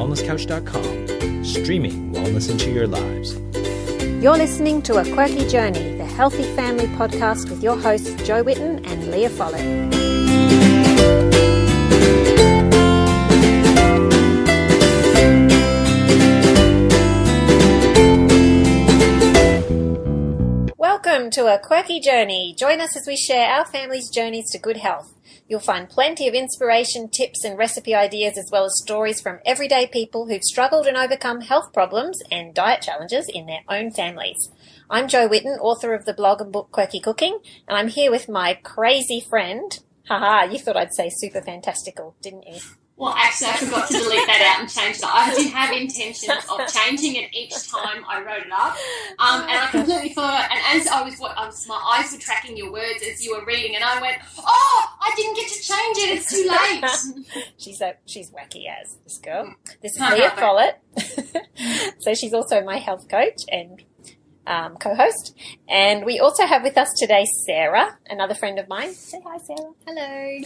wellnesscouch.com, streaming wellness into your lives. You're listening to A Quirky Journey, the Healthy Family Podcast with your hosts Jo Whitten and Leah Follett. Welcome to A Quirky Journey. Join us as we share our family's journeys to good health. You'll find plenty of inspiration, tips and recipe ideas, as well as stories from everyday people who've struggled and overcome health problems and diet challenges in their own families. I'm Jo Whitten, author of the blog and book Quirky Cooking, and I'm here with my crazy friend. Haha, you thought I'd say super fantastical, didn't you? Well, actually, I forgot to delete that out and change it. I did have intentions of changing it each time I wrote it up, and I completely forgot. And as my eyes were tracking your words as you were reading, and I went, "Oh, I didn't get to change it. It's too late." She's wacky as this girl. This is Leah Follett. So she's also my health coach and co-host, and we also have with us today Sarah, another friend of mine. Say hi, Sarah. Hello.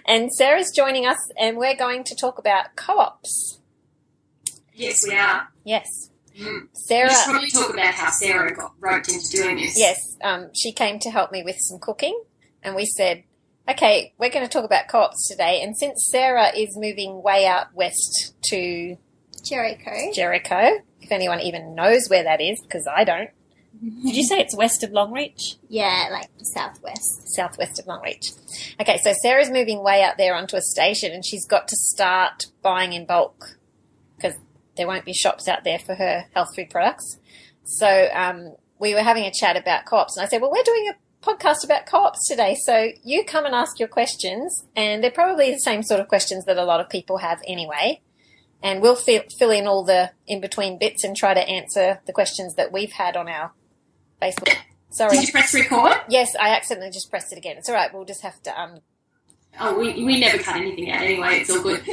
And Sarah's joining us, and we're going to talk about co-ops. Yes, we are. Yes. Sarah. We should probably talk about how Sarah got roped into doing this. Yes. She came to help me with some cooking, and we said, okay, we're going to talk about co-ops today. And since Sarah is moving way out west to Jericho, if anyone even knows where that is, because I don't. Did you say it's west of Longreach? Yeah, like southwest. Southwest of Longreach. Okay, so Sarah's moving way out there onto a station, and she's got to start buying in bulk because there won't be shops out there for her health food products. So we were having a chat about co-ops, and I said, well, we're doing a podcast about co-ops today, so you come and ask your questions, and they're probably the same sort of questions that a lot of people have anyway. And we'll fill in all the in-between bits and try to answer the questions that we've had on our Facebook. Sorry. Did you press record? Yes, I accidentally just pressed it again. It's all right. We'll just have to... Oh, we never cut anything out anyway. It's all good.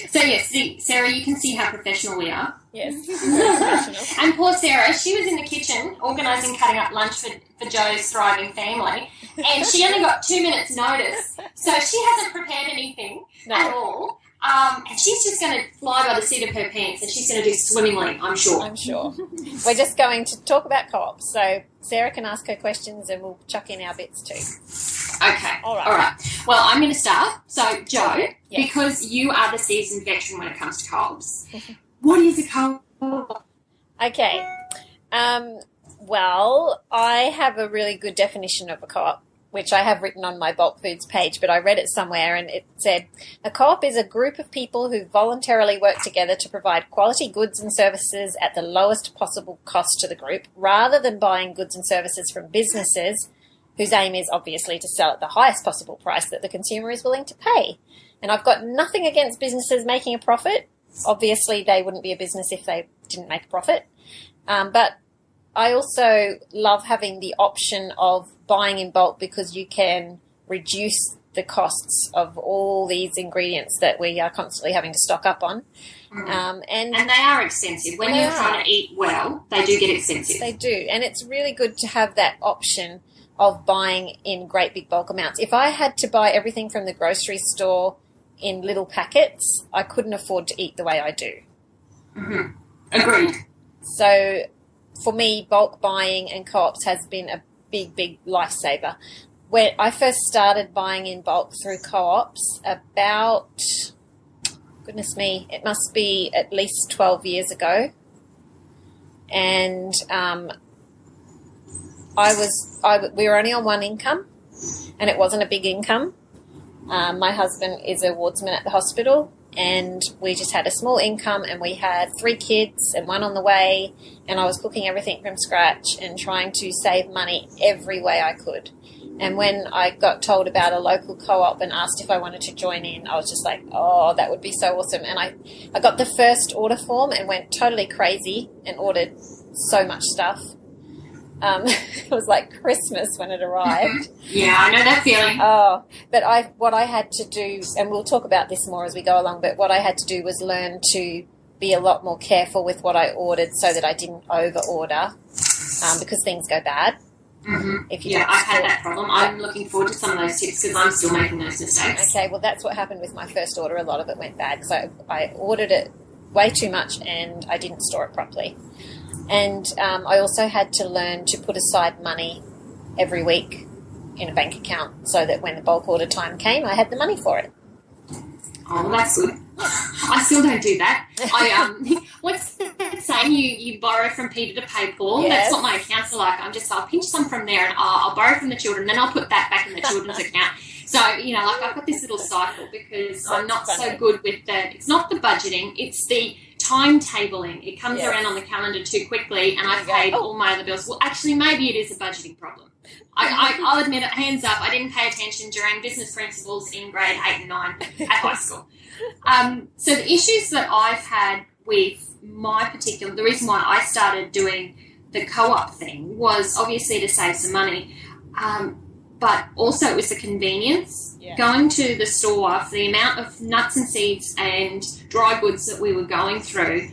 So, yes, see, Sarah, you can see how professional we are. Yes, professional. And poor Sarah, she was in the kitchen organising cutting up lunch for Jo's thriving family, and she only got 2 minutes' notice, so she hasn't prepared anything at all. And she's just going to fly by the seat of her pants, and she's going to do swimmingly, I'm sure. I'm sure. We're just going to talk about co-ops, so Sarah can ask her questions and we'll chuck in our bits too. Okay. All right. Well, I'm going to start. So, Jo, yes. Because you are the seasoned veteran when it comes to co-ops, what is a co-op? Okay. Well, I have a really good definition of a co-op, which I have written on my bulk foods page, but I read it somewhere and it said, a co-op is a group of people who voluntarily work together to provide quality goods and services at the lowest possible cost to the group, rather than buying goods and services from businesses whose aim is obviously to sell at the highest possible price that the consumer is willing to pay. And I've got nothing against businesses making a profit. Obviously, they wouldn't be a business if they didn't make a profit. But I also love having the option of buying in bulk because you can reduce the costs of all these ingredients that we are constantly having to stock up on. And they are expensive. When you're trying to eat well, they do get expensive. They do. And it's really good to have that option of buying in great big bulk amounts. If I had to buy everything from the grocery store in little packets, I couldn't afford to eat the way I do. Mm-hmm. Agreed. So for me, bulk buying and co-ops has been a big lifesaver. When I first started buying in bulk through co-ops about, goodness me, it must be at least 12 years ago. And we were only on one income, and it wasn't a big income. My husband is a wardsman at the hospital, and we just had a small income, and we had 3 kids and one on the way, and I was cooking everything from scratch and trying to save money every way I could. And when I got told about a local co-op and asked if I wanted to join in, I was just like, oh, that would be so awesome. And I got the first order form and went totally crazy and ordered so much stuff. It was like Christmas when it arrived. Yeah, I know that feeling. Oh, but what I had to do, and we'll talk about this more as we go along, but what I had to do was learn to be a lot more careful with what I ordered so that I didn't over-order because things go bad. If you Yeah, don't I've had store- that problem. I'm looking forward to some of those tips because I'm still making those mistakes. Okay, well, that's what happened with my first order. A lot of it went bad. So I ordered it way too much and I didn't store it properly. And I also had to learn to put aside money every week in a bank account so that when the bulk order time came, I had the money for it. Oh, well, that's good. I still don't do that. What's that saying? You borrow from Peter to pay Paul. Yes. That's what my accounts are like. I'll pinch some from there and I'll borrow from the children, then I'll put that back in the children's account. So, I've got this little cycle because I'm not so good with it's not the budgeting, it's the timetabling. It comes around on the calendar too quickly and I've paid all my other bills. Well, actually, maybe it is a budgeting problem. I'll admit it, hands up, I didn't pay attention during business principles in grade 8 and 9 at high school. So the issues that I've had with the reason why I started doing the co-op thing was obviously to save some money, but also it was the convenience. Yeah. Going to the store for the amount of nuts and seeds and dry goods that we were going through,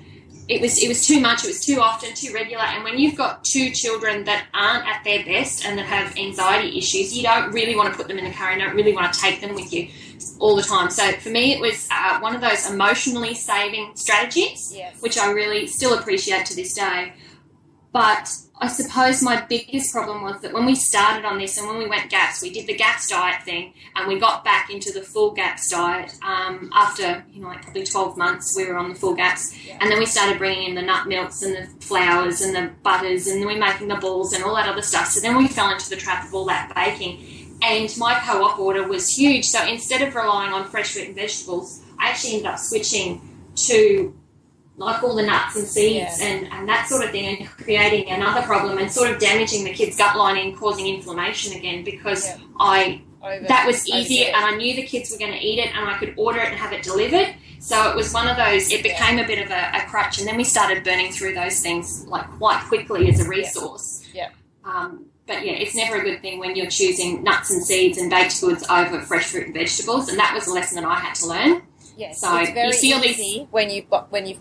it was too much, it was too often, too regular, and when you've got 2 children that aren't at their best and that have anxiety issues, you don't really want to put them in the car, you don't really want to take them with you all the time. So for me, it was one of those emotionally saving strategies, which I really still appreciate to this day. But I suppose my biggest problem was that when we started on this and when we went GAPS, we did the GAPS diet thing and we got back into the full GAPS diet after, probably 12 months we were on the full GAPS. Yeah. And then we started bringing in the nut milks and the flours and the butters and then we were making the balls and all that other stuff. So then we fell into the trap of all that baking. And my co-op order was huge. So instead of relying on fresh fruit and vegetables, I actually ended up switching to all the nuts and seeds and that sort of thing, and creating another problem and sort of damaging the kids' gut lining and causing inflammation again because that was easier and I knew the kids were going to eat it and I could order it and have it delivered. So it was one of those, it became a bit of a crutch, and then we started burning through those things quite quickly as a resource. But it's never a good thing when you're choosing nuts and seeds and baked goods over fresh fruit and vegetables, and that was a lesson that I had to learn. Yes, so it's very easy when you've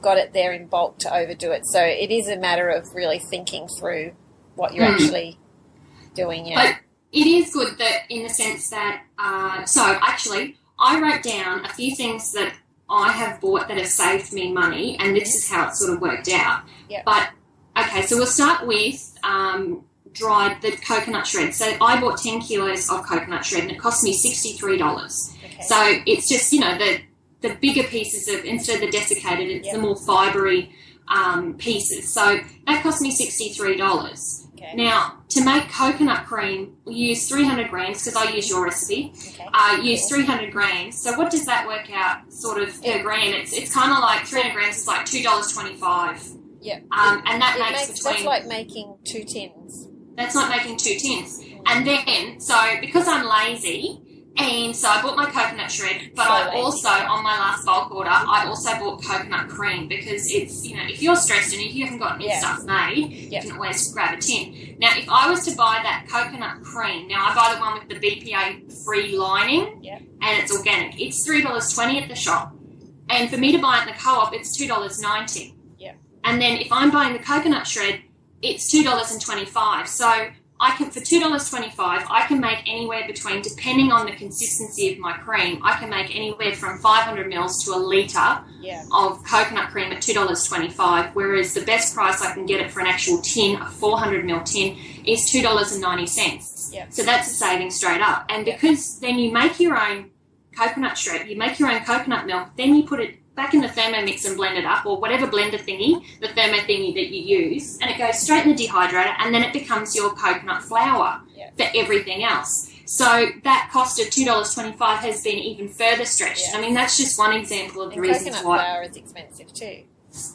got it there in bulk to overdo it. So it is a matter of really thinking through what you're actually doing. Yeah, but it is good that in the sense that actually I wrote down a few things that I have bought that have saved me money, and this is how it sort of worked out. Yeah. But okay, so we'll start with the coconut shred. So I bought 10 kilos of coconut shred, and it cost me $63. Okay. So it's just the bigger pieces of, instead of the desiccated, it's the more fibery pieces. So that cost me $63. Okay. Now, to make coconut cream, we use 300 grams, because I use your recipe. Okay. Use 300 grams. So what does that work out sort of per gram? It's kind of like 300 grams is like $2.25. Yeah. And that makes between... That's like making 2 tins. That's like making 2 tins. And then, so because I'm lazy... And so I bought my coconut shred, but I also, on my last bulk order, I also bought coconut cream because it's, if you're stressed and if you haven't got any stuff made, you can always grab a tin. Now, if I was to buy that coconut cream, now I buy the one with the BPA-free lining, and it's organic. It's $3.20 at the shop. And for me to buy it in the co-op, it's $2.90. Yeah. And then if I'm buying the coconut shred, it's $2.25. So... for $2.25, I can make anywhere between, depending on the consistency of my cream, I can make anywhere from 500 mils to a litre of coconut cream at $2.25, whereas the best price I can get it for an actual tin, a 400 mil tin, is $2.90. Yeah. So that's a saving straight up. And because then you make your own coconut shred, you make your own coconut milk, then you put it back in the Thermomix and blend it up, or whatever blender thingy, the thermo thingy that you use, and it goes straight in the dehydrator, and then it becomes your coconut flour for everything else. So that cost of $2.25 has been even further stretched. I mean, that's just one example of the reasons why. Coconut flour is expensive too.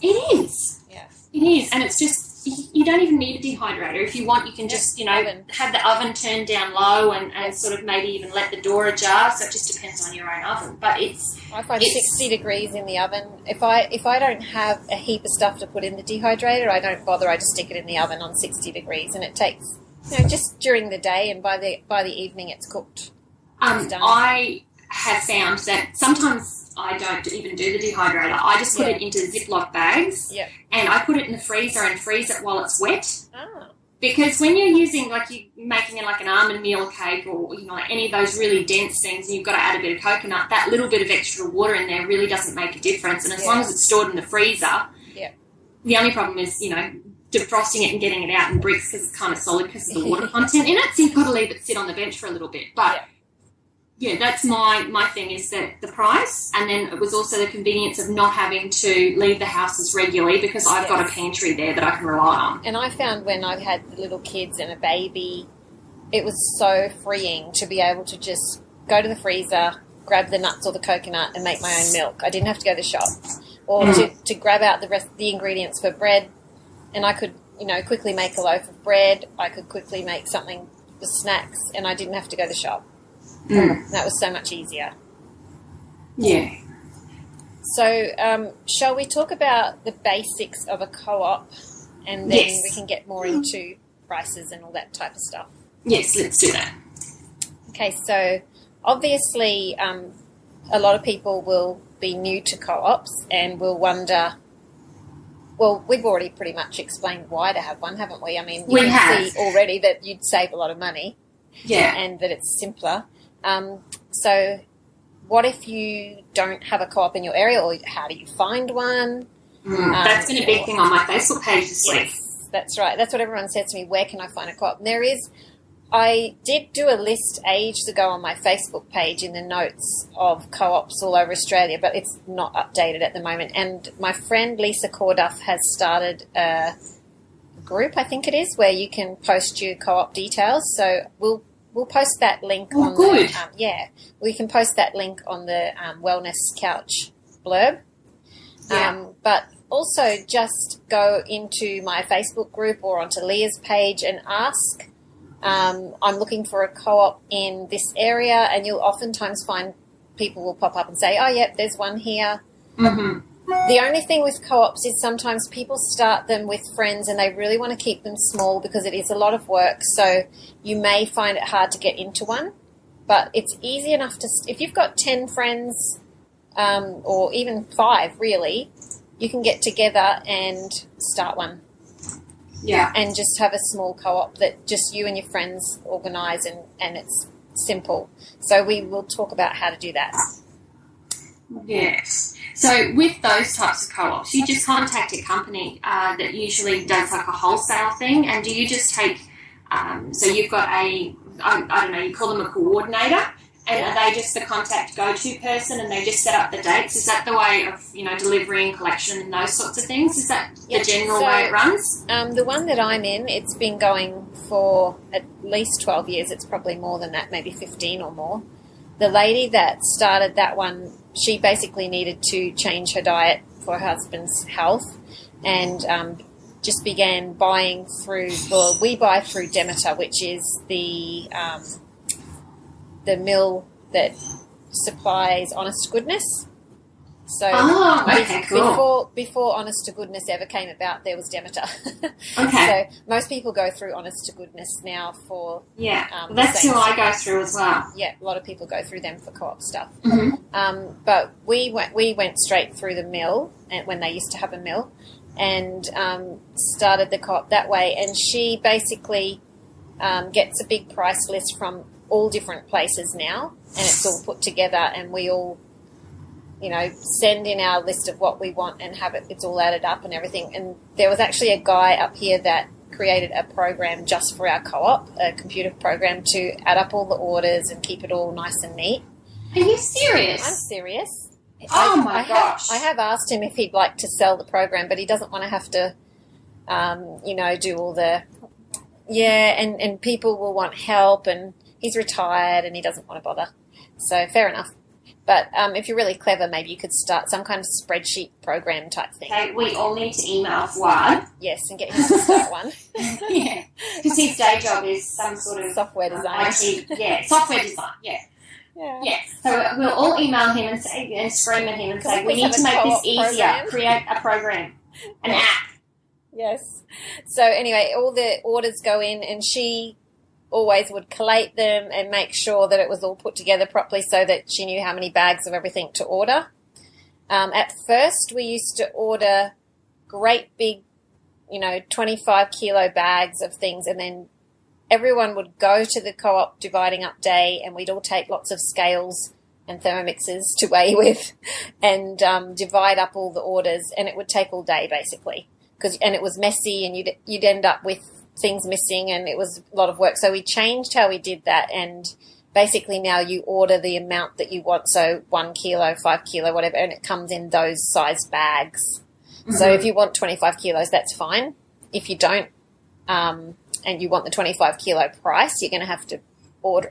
It is. Yeah. It is, and it's just, you don't even need a dehydrator. If you want, you can just, have the oven turned down low and sort of maybe even let the door ajar. So it just depends on your own oven. But I find 60 degrees in the oven. If I don't have a heap of stuff to put in the dehydrator, I don't bother. I just stick it in the oven on 60 degrees, and it takes, just during the day, and by the evening it's cooked. It's done. I have found that sometimes I don't even do the dehydrator. I just put it into Ziploc bags and I put it in the freezer and freeze it while it's wet because when you're using, like, you're making it like an almond meal cake or, you know, like any of those really dense things, and you've got to add a bit of coconut, that little bit of extra water in there really doesn't make a difference. And as long as it's stored in the freezer, the only problem is, you know, defrosting it and getting it out in bricks because it's kind of solid because of the water content in it. So you've got to leave it sit on the bench for a little bit. But, yeah, that's my thing, is that the price, and then it was also the convenience of not having to leave the house as regularly, because I've got a pantry there that I can rely on. And I found when I've had the little kids and a baby, it was so freeing to be able to just go to the freezer, grab the nuts or the coconut and make my own milk. I didn't have to go to the shop. Or to grab out the ingredients for bread, and I could, you know, quickly make a loaf of bread. I could quickly make something for snacks, and I didn't have to go to the shop. That was so much easier. Yeah. So shall we talk about the basics of a co-op, and then we can get more into prices and all that type of stuff? Yes, let's do that. Okay, so obviously a lot of people will be new to co-ops and will wonder, well, we've already pretty much explained why to have one, haven't we? I mean, you can see already that you'd save a lot of money. Yeah. And that it's simpler. So what if you don't have a co-op in your area, or how do you find one? That's been a big thing on my Facebook page this week. That's right. That's what everyone says to me, where can I find a co-op? And I did do a list ages ago on my Facebook page in the notes of co-ops all over Australia, but it's not updated at the moment. And my friend Lisa Corduff has started a group, I think it is, where you can post your co-op details. So we'll post that link on the we can post that link on the Wellness Couch blurb. But also just go into my Facebook group or onto Leah's page and ask, I'm looking for a co-op in this area, and you'll oftentimes find people will pop up and say, oh, yep, there's one here. The only thing with co-ops is sometimes people start them with friends and they really want to keep them small because it is a lot of work, so you may find it hard to get into one. But it's easy enough to, if you've got 10 friends or even 5 really, you can get together and start one. Yeah. And just have a small co-op that just you and your friends organise, and it's simple. So we will talk about how to do that. Yes. So with those types of co-ops, you just contact a company that usually does like a wholesale thing, and do you just take, so you've got I don't know, you call them a coordinator, and are they just the contact go-to person and they just set up the dates? Is that the way of, you know, delivery and collection and those sorts of things? Is that the general way it runs? The one that I'm in, it's been going for at least 12 years. It's probably more than that, maybe 15 or more. The lady that started that one, she basically needed to change her diet for her husband's health, and just began buying through, well, we buy through Demeter, which is the mill that supplies Honest to Goodness. So cool. before Honest to Goodness ever came about, there was Demeter. Okay. So most people go through Honest to Goodness now for that's who I go through as well. Yeah, a lot of people go through them for co-op stuff. Mm-hmm. But we went straight through the mill, and when they used to have a mill, and started the co-op that way. And she basically gets a big price list from all different places now, and it's all put together, and we all, you know, send in our list of what we want and have it, it's all added up and everything. And there was actually a guy up here that created a program just for our co-op, a computer program to add up all the orders and keep it all nice and neat. Are you serious? I'm serious. Oh my gosh. I have asked him if he'd like to sell the program, but he doesn't want to have to, you know, do all the, and people will want help, and he's retired and he doesn't want to bother. So fair enough. But if you're really clever, maybe you could start some kind of spreadsheet program type thing. Okay, we all need to email Fuad. Yes, and get him to start one. Yeah, because his day job is some sort of software design. IT, software design, Yeah. So we'll all email him and say, and scream at him and say, we need to make this easier. Program? Create a program, an app. Yes. So anyway, all the orders go in, and she always would collate them and make sure that it was all put together properly so that she knew how many bags of everything to order. At first, we used to order great big 25 kilo bags of things, and then everyone would go to the co-op dividing up day, and we'd all take lots of scales and thermomixes to weigh with and divide up all the orders, and it would take all day basically and it was messy, and you'd end up with things missing, and it was a lot of work. So we changed how we did that, and basically now you order the amount that you want, so 1 kilo, 5 kilo, whatever, and it comes in those size bags. Mm-hmm. So if you want 25 kilos, that's fine. If you don't, and you want the 25 kilo price, you're going to have to order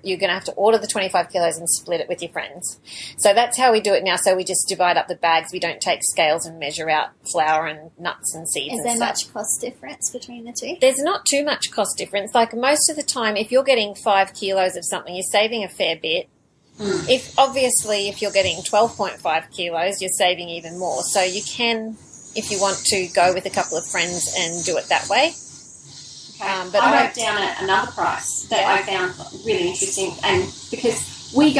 the 25 kilos and split it with your friends. So that's how we do it now. So we just divide up the bags. We don't take scales and measure out flour and nuts and seeds. Is there much cost difference between the two? There's not too much cost difference. Like most of the time, if you're getting 5 kilos of something, you're saving a fair bit. If you're getting 12.5 kilos, you're saving even more. So you can, if you want to, go with a couple of friends and do it that way. But I wrote down another price that I found really interesting, and because we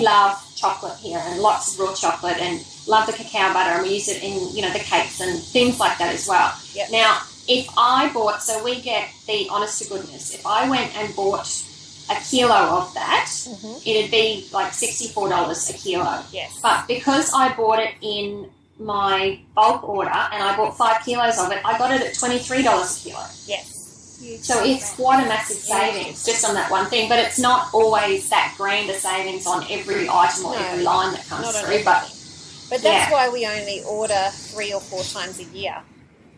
love chocolate here and lots of raw chocolate, and love the cacao butter, and we use it in the cakes and things like that as well. Yep. Now, if I bought, so we get the honest to goodness, if I went and bought a kilo of that, it'd be like $64 a kilo. Yes. But because I bought it in my bulk order and I bought 5 kilos of it, I got it at $23 a kilo. Yes. So it's quite a massive savings just on that one thing, but it's not always that grand a savings on every item or every line that comes through. But that's why we only order 3 or 4 times a year,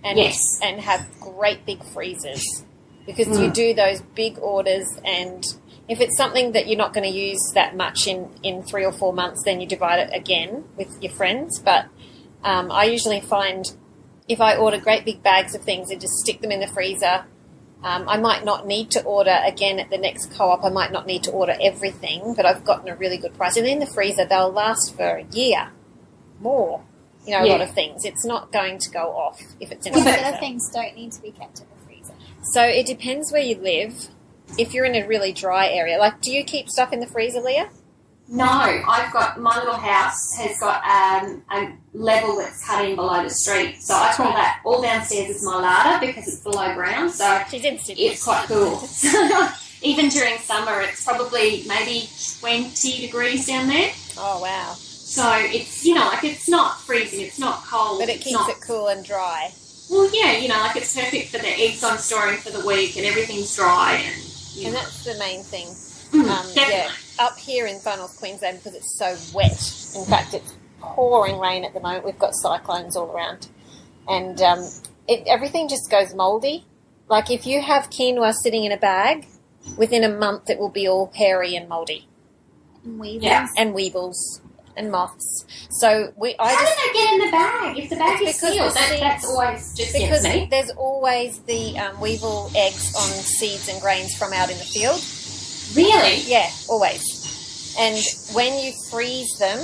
and have great big freezers, because you do those big orders, and if it's something that you're not going to use that much in 3 or 4 months, then you divide it again with your friends. But I usually find if I order great big bags of things and just stick them in the freezer, I might not need to order again at the next co-op. I might not need to order everything, but I've gotten a really good price. And in the freezer, they'll last for a year more. A lot of things. It's not going to go off if it's in the freezer. Other things don't need to be kept in the freezer. So it depends where you live. If you're in a really dry area, like, do you keep stuff in the freezer, Leah? No, I've got, my little house has got a level that's cut in below the street. So I call that, all downstairs is my larder because it's below ground. So it's quite cool. So even during summer, it's probably maybe 20 degrees down there. Oh, wow. So it's, it's not freezing, it's not cold. But it keeps it cool and dry. Well, yeah, it's perfect for the eggs I'm storing for the week, and everything's dry. And that's the main thing. Definitely. Up here in far north Queensland, because it's so wet. In fact, it's pouring rain at the moment. We've got cyclones all around. And everything just goes mouldy. Like if you have quinoa sitting in a bag, within a month it will be all hairy and mouldy. And weevils. Yeah. And weevils and moths. So how do they get in the bag? If the bag is sealed, that's always just because me. There's always the weevil eggs on seeds and grains from out in the field. Really? Yeah, always. And when you freeze them,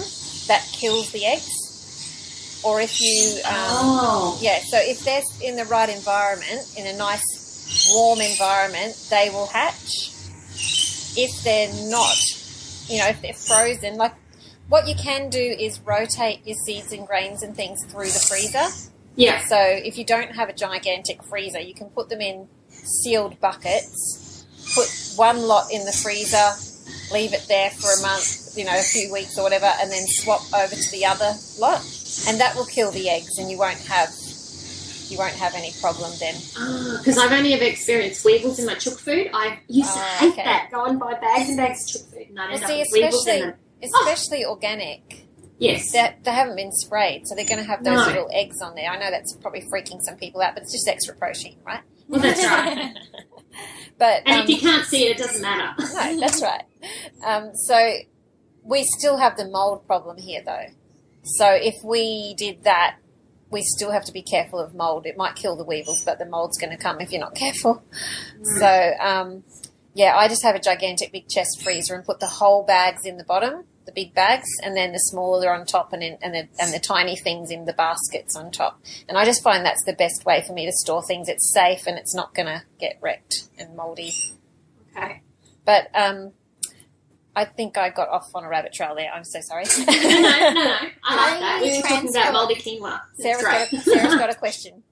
that kills the eggs. Or if you... so if they're in the right environment, in a nice, warm environment, they will hatch. If they're not, if they're frozen, like what you can do is rotate your seeds and grains and things through the freezer. Yeah. So if you don't have a gigantic freezer, you can put them in sealed buckets, put one lot in the freezer, leave it there for a month, a few weeks or whatever, and then swap over to the other lot, and that will kill the eggs, and you won't have any problem then. Because I've only ever experienced weevils in my chook food. I used to hate that. Go and buy bags and bags of chook food, and I'd end up with weevils in them. Especially organic. Yes. They haven't been sprayed, so they're going to have those little eggs on there. I know that's probably freaking some people out, but it's just extra protein, right? Well, that's right. And if you can't see it, it doesn't matter. No, that's right. So we still have the mould problem here, though. So if we did that, we still have to be careful of mould. It might kill the weevils, but the mould's going to come if you're not careful. So, I just have a gigantic big chest freezer and put the whole bags in the bottom, the big bags, and then the smaller on top, and the tiny things in the baskets on top. And I just find that's the best way for me to store things. It's safe and it's not going to get wrecked and mouldy. Okay. But I think I got off on a rabbit trail there. I'm so sorry. No. I like that. We were talking about moldy quinoa. Sarah's got a question.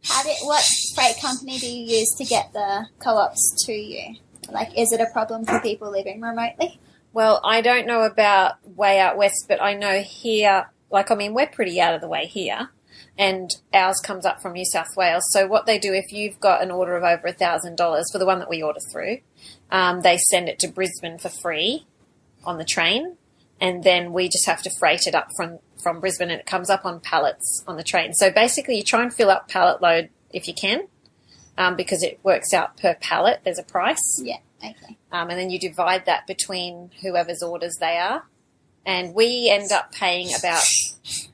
What freight company do you use to get the co-ops to you? Like, is it a problem for people living remotely? Well, I don't know about way out west, but I know here, we're pretty out of the way here, and ours comes up from New South Wales. So what they do, if you've got an order of over $1,000 for the one that we order through, they send it to Brisbane for free on the train, and then we just have to freight it up from Brisbane, and it comes up on pallets on the train. So basically you try and fill up pallet load if you can, because it works out per pallet. There's a price. Yeah, okay. And then you divide that between whoever's orders they are. And we end up paying about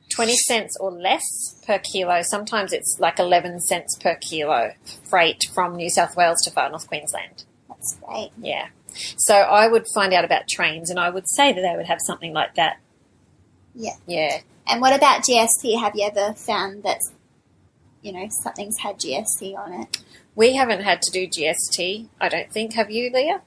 20 cents or less per kilo. Sometimes it's like 11 cents per kilo freight from New South Wales to Far North Queensland. That's great. Yeah. So I would find out about trains, and I would say that they would have something like that. Yeah. Yeah. And what about GST? Have you ever found that, something's had GST on it? We haven't had to do GST, I don't think. Have you, Leah?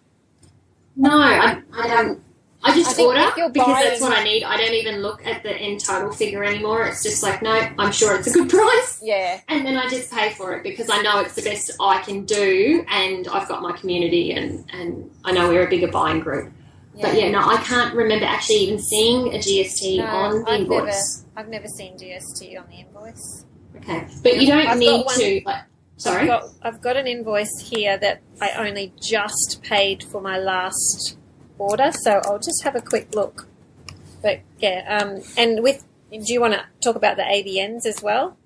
No, I don't. I just order because that's what I need. I don't even look at the end total figure anymore. It's just like, no, I'm sure it's a good price. Yeah. And then I just pay for it because I know it's the best I can do, and I've got my community, and I know we're a bigger buying group. Yeah. But yeah, no, I can't remember actually even seeing a GST on the invoice. I've never seen GST on the invoice. Okay. But you don't need to... sorry? I've got an invoice here that I only just paid for my last order, so I'll just have a quick look. But yeah, and do you want to talk about the ABNs as well?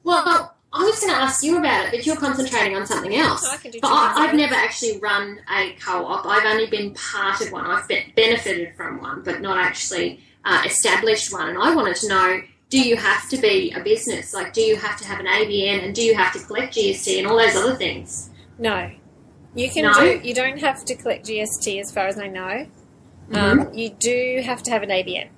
Well, I was going to ask you about it, but you're concentrating on something else. I can do but I've never actually run a co-op. I've only been part of one. I've benefited from one, but not actually established one. And I wanted to know, do you have to be a business? Like, do you have to have an ABN, and do you have to collect GST and all those other things? No. You don't have to collect GST as far as I know. Mm-hmm. You do have to have an ABN.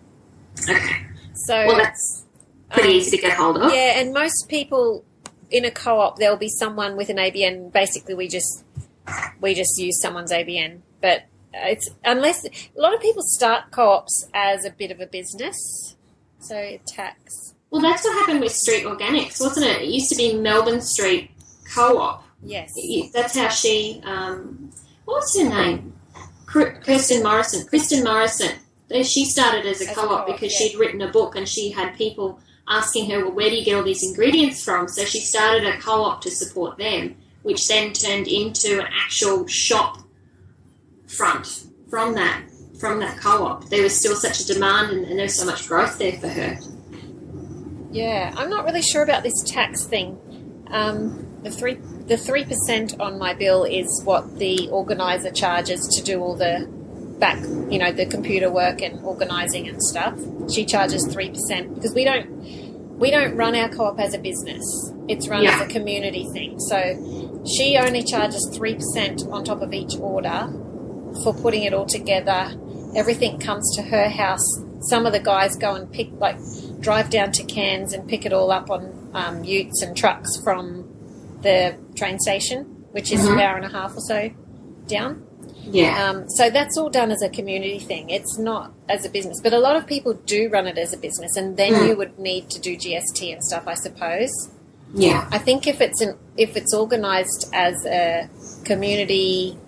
Okay. So, well, that's pretty easy to get hold of. Yeah, and most people in a co-op, there'll be someone with an ABN. Basically, we just use someone's ABN. But unless a lot of people start co-ops as a bit of a business, so tax. Well, that's what happened with Street Organics, wasn't it? It used to be Melbourne Street Co-op. Yes. That's how she, what was her name? Kristin Morrison. She started as a co-op because she'd written a book, and she had people asking her, well, where do you get all these ingredients from? So she started a co-op to support them, which then turned into an actual shop front from that co-op. There was still such a demand, and there was so much growth there for her. Yeah, I'm not really sure about this tax thing. The 3% on my bill is what the organizer charges to do all the the computer work and organising and stuff. She charges 3% because we don't run our co-op as a business. It's run as a community thing. So she only charges 3% on top of each order for putting it all together. Everything comes to her house. Some of the guys go and drive down to Cairns and pick it all up on utes and trucks from the train station, which is an hour and a half or so down. Yeah. So that's all done as a community thing. It's not as a business. But a lot of people do run it as a business, and then you would need to do GST and stuff, I suppose. Yeah. I think if it's organised as a community,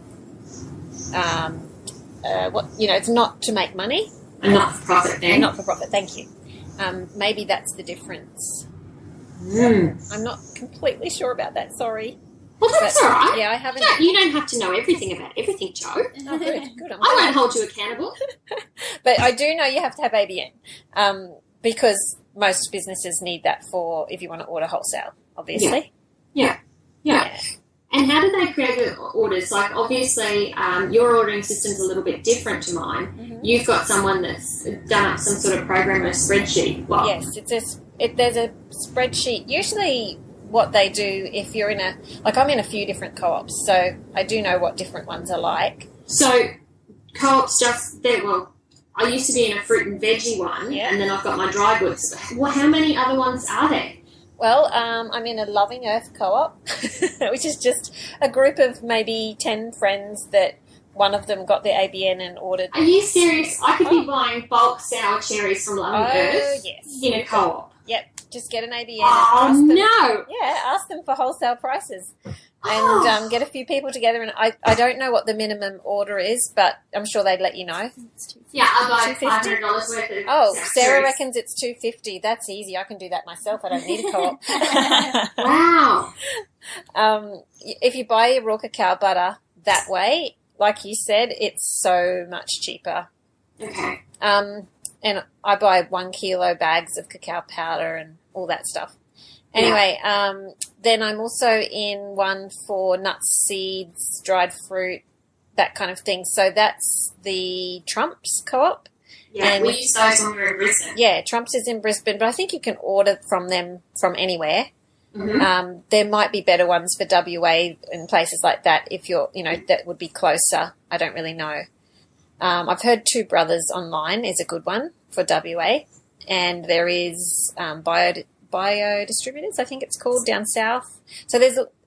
it's not to make money. A not-for-profit then. A not-for-profit, thank you. Maybe that's the difference. I'm not completely sure about that, sorry. Well, that's all right. Yeah, I haven't. You don't have to know everything about everything, Jo. Oh, good. I won't hold you accountable. But I do know you have to have ABN because most businesses need that for if you want to order wholesale, obviously. Yeah. And how do they create the orders? Like, obviously, your ordering system's a little bit different to mine. Mm-hmm. You've got someone that's done up some sort of program or a spreadsheet. Well, yes, there's a spreadsheet. Usually what they do if you're I'm in a few different co-ops, so I do know what different ones are like. So co-ops I used to be in a fruit and veggie one, and then I've got my dry goods. Well, how many other ones are there? Well, I'm in a Loving Earth co-op, which is just a group of maybe 10 friends that one of them got the ABN and ordered. Are you serious? I could be buying bulk sour cherries from Loving Earth yes. in a co-op. Yep, just get an ABN. Oh, and ask them, no. Yeah, ask them for wholesale prices. And get a few people together. And I don't know what the minimum order is, but I'm sure they'd let you know. Yeah, I'll buy $500 worth of Oh, sour Sarah cherries. reckons it's $250. That's easy. I can do that myself. I don't need a co-op. Wow. If you buy your raw cacao butter that way, like you said, it's so much cheaper. Okay. And I buy 1 kilo bags of cacao powder and all that stuff. Anyway, then I'm also in one for nuts, seeds, dried fruit, that kind of thing. So that's the Trumps co-op. Yeah, And- we use those when we were in Brisbane. Yeah, Trumps is in Brisbane, but I think you can order from them from anywhere. Mm-hmm. There might be better ones for WA and places like that if you're, that would be closer. I don't really know. I've heard Two Brothers Online is a good one for WA, and there is Bio Distributors, I think it's called, down south. So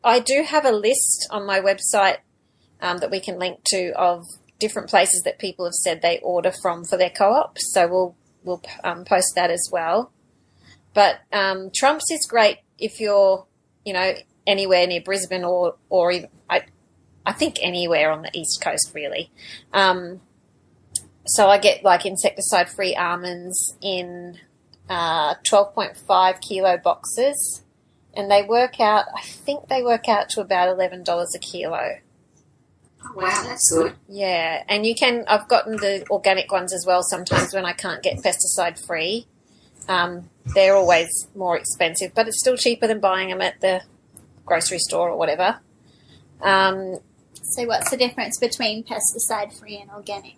I do have a list on my website that we can link to of different places that people have said they order from for their co-ops. So we'll post that as well. But Trumps is great if you're, anywhere near Brisbane or even, I think anywhere on the East Coast, really. So I get like insecticide-free almonds in 12.5 kilo boxes, and I think they work out to about $11 a kilo. Oh, wow, that's good. Yeah, and I've gotten the organic ones as well sometimes when I can't get pesticide-free. They're always more expensive, but it's still cheaper than buying them at the grocery store or whatever. So what's the difference between pesticide-free and organic?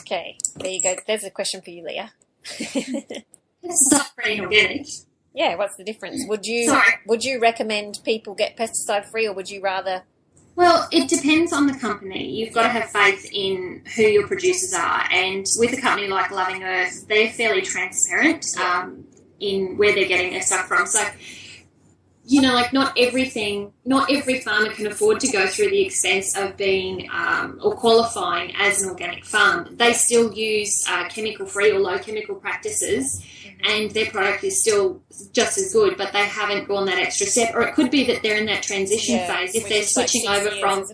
Okay, there you go. There's a question for you, Leah. Pesticide-free and organic. Yeah, what's the difference? Would Sorry. you recommend people get pesticide-free, or would you rather... Well, it depends on the company. You've got to have faith in who your producers are. And with a company like Loving Earth, they're fairly transparent in where they're getting their stuff from. So, not every farmer can afford to go through the expense of being or qualifying as an organic farm. They still use chemical-free or low chemical practices, and their product is still just as good, but they haven't gone that extra step. Or it could be that they're in that transition phase. If they're switching over from...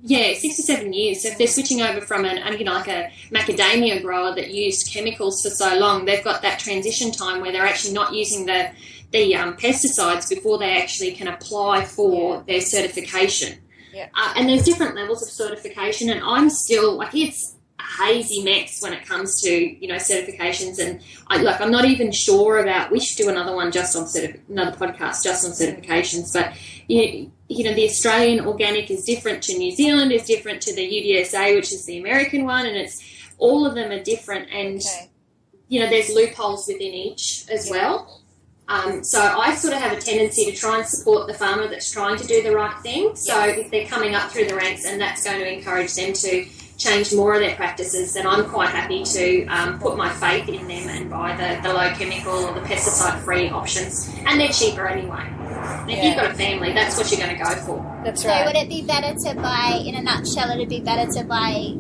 Yeah, 6 to 7 years. So if they're switching over from like a macadamia grower that used chemicals for so long, they've got that transition time where they're actually not using the pesticides before they actually can apply for their certification. Yeah. And there's different levels of certification, and I'm still it's a hazy mess when it comes to certifications, and I'm not even sure about. We should do another one just on another podcast just on certifications, but the Australian organic is different to New Zealand, is different to the UDSA, which is the American one, and it's all of them are different, and there's loopholes within each as well. So I sort of have a tendency to try and support the farmer that's trying to do the right thing. So if they're coming up through the ranks and that's going to encourage them to change more of their practices, then I'm quite happy to put my faith in them and buy the low chemical or the pesticide-free options. And they're cheaper anyway. If you've got a family, that's what you're going to go for. That's right. So would it be better to buy, in a nutshell, it'd be better to buy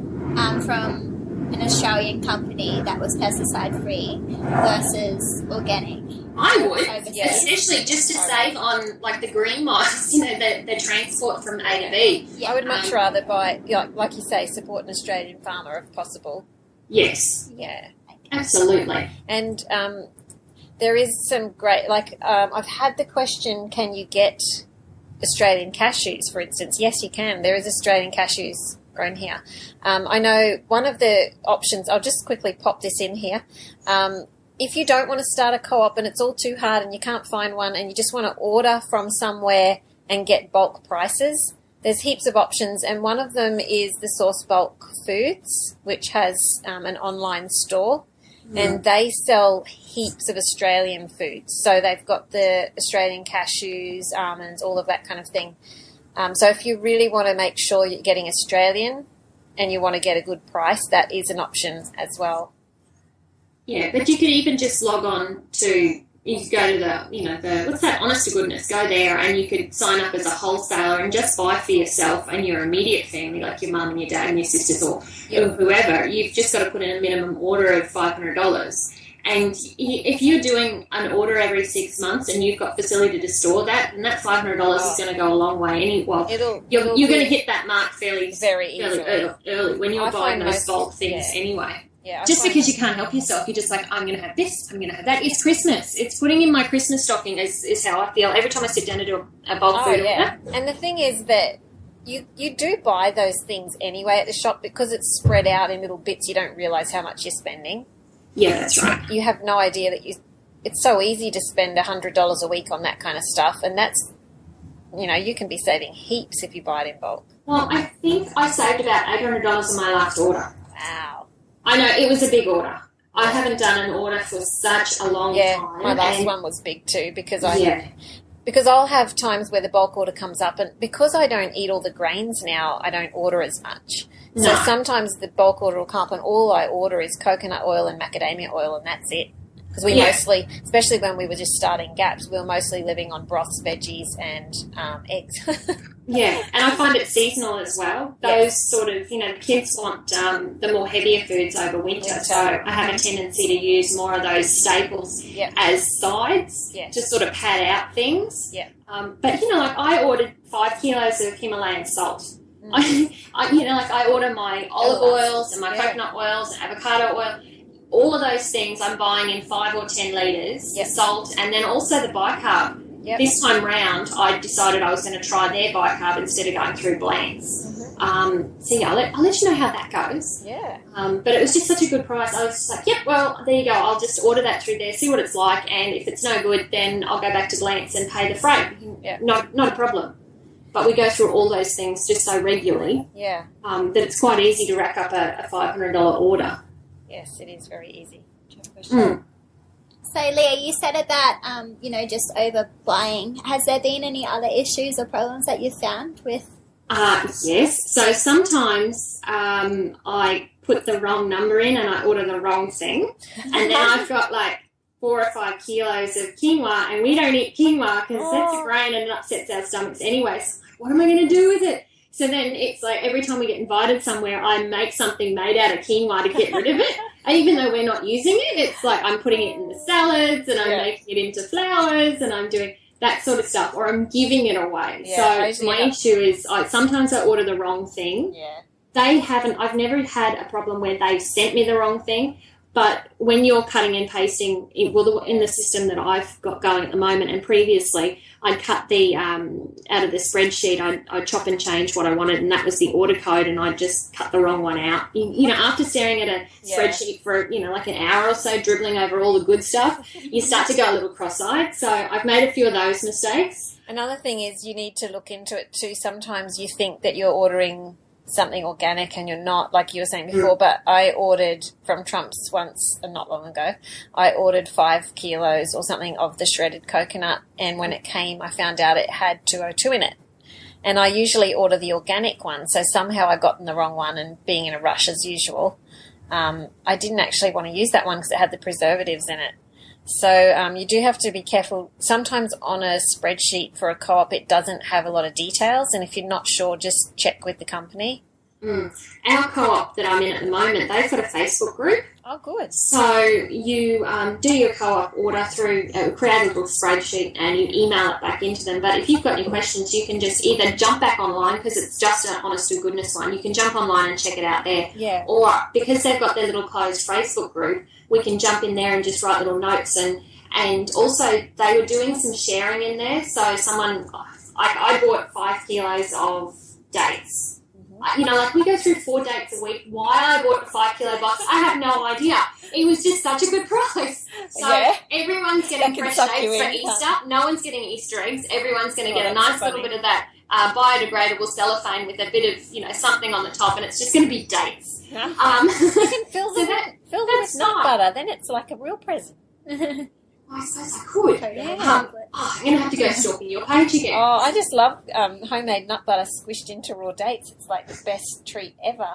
from an Australian company that was pesticide-free versus organic? I would, Overseas. especially just to save on the green miles, the transport from A to B. Yeah, I would much rather buy, like you say, support an Australian farmer if possible. Yes, Yeah. absolutely. And there is some great, I've had the question, can you get Australian cashews, for instance? Yes, you can. There is Australian cashews grown here. I know one of the options, I'll just quickly pop this in here. If you don't want to start a co-op and it's all too hard and you can't find one and you just want to order from somewhere and get bulk prices, there's heaps of options, and one of them is the Source Bulk Foods, which has an online store, and they sell heaps of Australian foods. So they've got the Australian cashews, almonds, all of that kind of thing. So if you really want to make sure you're getting Australian and you want to get a good price, that is an option as well. Yeah, but you could even just log on to You could go to the what's that, honest to goodness, go there and you could sign up as a wholesaler and just buy for yourself and your immediate family, like your mum and your dad and your sisters or whoever. You've just got to put in a minimum order of $500. And if you're doing an order every 6 months and you've got facility to store that, then that $500 is going to go a long way. You're going to hit that mark fairly early when you're buying those bulk things anyway. Yeah, just because you can't help yourself, you're just like, I'm going to have this, I'm going to have that. It's Christmas. It's putting in my Christmas stocking is how I feel every time I sit down to do a bulk food order. And the thing is that you do buy those things anyway at the shop because it's spread out in little bits. You don't realise how much you're spending. Yeah, that's right. You have no idea that it's so easy to spend $100 a week on that kind of stuff, and that's, you can be saving heaps if you buy it in bulk. Well, I think I saved about $800 on my last order. Wow. I know, it was a big order. I haven't done an order for such a long time. Yeah, my last one was big too because I'll have times where the bulk order comes up, and because I don't eat all the grains now, I don't order as much. So sometimes the bulk order will come up and all I order is coconut oil and macadamia oil, and that's it. Because we mostly, especially when we were just starting Gaps, we were mostly living on broths, veggies, and eggs. Yeah, and I find it seasonal as well. Those sort of, the kids want the more heavier foods over winter, so I have a tendency to use more of those staples as sides to sort of pad out things. Yeah. But, I ordered 5 kilos of Himalayan salt. I order my olive oils and my coconut oils and avocado oil. All of those things I'm buying in 5 or 10 litres, salt, and then also the bicarb. Yep. This time round, I decided I was going to try their bicarb instead of going through Blends. Mm-hmm. I'll let you know how that goes. Yeah. But it was just such a good price. I was just like, there you go. I'll just order that through there, see what it's like, and if it's no good, then I'll go back to Glance and pay the freight. Yeah. Not a problem. But we go through all those things just so regularly that it's quite easy to rack up a $500 order. Yes, it is very easy. So, Leah, you said about, just overbuying. Has there been any other issues or problems that you've found with? Yes. So sometimes I put the wrong number in and I order the wrong thing. And then I've got 4 or 5 kilos of quinoa, and we don't eat quinoa because that's a grain and it upsets our stomachs anyway. So what am I going to do with it? So then it's like every time we get invited somewhere, I make something made out of quinoa to get rid of it. Even though we're not using it, it's like I'm putting it in the salads and I'm making it into flours and I'm doing that sort of stuff, or I'm giving it away. Yeah, so my issue is sometimes I order the wrong thing. Yeah. I've never had a problem where they've sent me the wrong thing. But when you're cutting and pasting, in the system that I've got going at the moment and previously, I'd cut the, out of the spreadsheet, I'd chop and change what I wanted, and that was the order code, and I'd just cut the wrong one out. After staring at a spreadsheet for, an hour or so, dribbling over all the good stuff, you start to go a little cross-eyed. So I've made a few of those mistakes. Another thing is you need to look into it too. Sometimes you think that you're ordering something organic and you're not, like you were saying before, but I ordered from Trump's once, not long ago, I ordered 5 kilos or something of the shredded coconut, and when it came I found out it had 202 in it, and I usually order the organic one, so somehow I got in the wrong one, and being in a rush as usual, I didn't actually want to use that one because it had the preservatives in it. So you do have to be careful. Sometimes on a spreadsheet for a co-op, it doesn't have a lot of details, and if you're not sure, just check with the company. Our co-op that I'm in at the moment, they've got a Facebook group. Oh, good. So you do your co-op order through, create a little spreadsheet and you email it back into them. But if you've got any questions, you can just either jump back online, because it's just an honest to goodness one. You can jump online and check it out there. Yeah. Or because they've got their little closed Facebook group, we can jump in there and just write little notes. And also they were doing some sharing in there. So I bought 5 kilos of dates. We go through 4 dates a week. Why I bought a 5 kilo box, I have no idea. It was just such a good price. So everyone's getting fresh dates for Easter. No one's getting Easter eggs. Everyone's going to get a nice little bit of that biodegradable cellophane with a bit of something on the top, and it's just going to be dates. You can fill them with nut butter. Then it's like a real present. I suppose I could. Yeah. I'm going to have to go stalking your page again. Oh, I just love homemade nut butter squished into raw dates. It's like the best treat ever.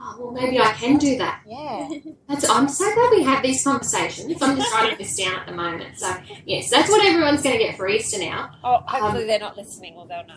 oh, well, maybe I can do that. Yeah. I'm so glad we have these conversations. I'm just writing this down at the moment. So, yes, that's what everyone's going to get for Easter now. Oh, hopefully they're not listening or they'll know.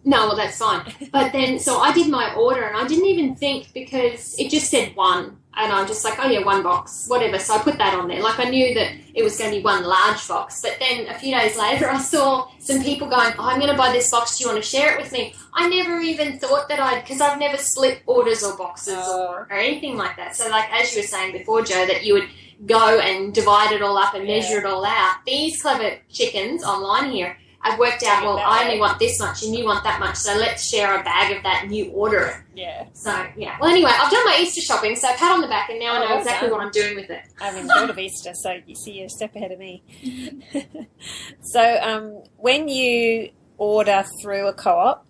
No, well, that's fine. But then, so I did my order and I didn't even think because it just said 1. And I'm just like, oh, yeah, 1 box, whatever. So I put that on there. Like, I knew that it was going to be 1 large box. But then a few days later, I saw some people going, oh, I'm going to buy this box. Do you want to share it with me? I never even thought that because I've never split orders or boxes or anything like that. So, like, as you were saying before, Jo, that you would go and divide it all up and measure it all out. These clever chickens online here, I've worked out, well, I only want this much and you want that much, so let's share a bag of that and you order it. Yeah. So, yeah. Well, anyway, I've done my Easter shopping, so pat on the back, and now I know exactly what I'm doing with it. I haven't thought of Easter, so you see you're a step ahead of me. So, when you order through a co-op,